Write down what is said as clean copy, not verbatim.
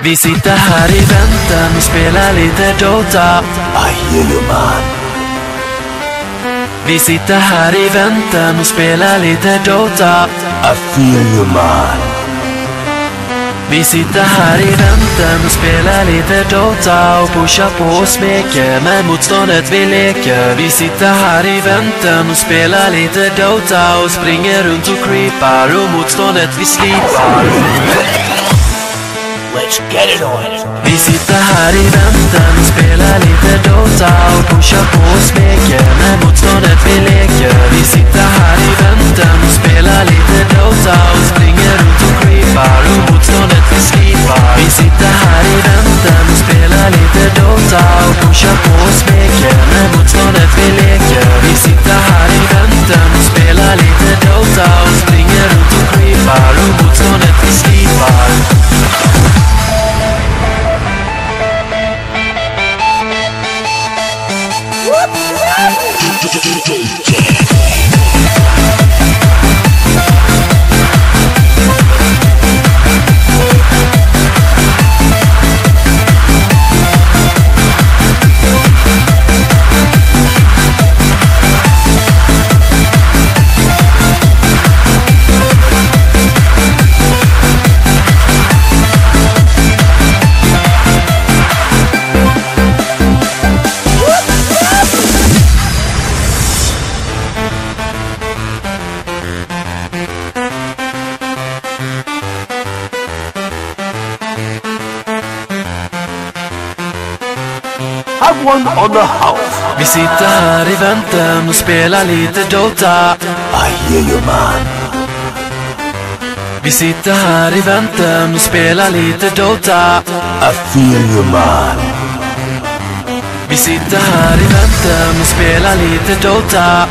Vi sitter här i väntan och spelar lite Dota. I hear you man. Vi sitter här i väntan och spelar lite Dota. I feel you man. Vi sitter här i väntan och spelar lite Dota och pushar på och smeker med motståndet vi leker. Vi sitter här i väntan och spelar lite Dota och springer runt och creepar och motståndet vi slipar. Let's get it on. Vi sitter här i väntan och spelar lite Dota och pushar på och smeker med motståndet vi leker. Vi sitter här i väntan och spelar lite Dota och springer runt och creepar och motståndet vi slipar. Vi sitter här i väntan och spelar lite Dota och pushar på och smeker med motståndet vi leker. Vi sitter här i väntan och spelar lite Dota och springer runt och creepar och motståndet vi slipar. Have one on the house. Vi sitter här i väntan och spelar lite Dota. I hear you man. Vi sitter här i väntan och spelar lite Dota. I feel you man. Vi sitter här i väntan och spelar lite Dota.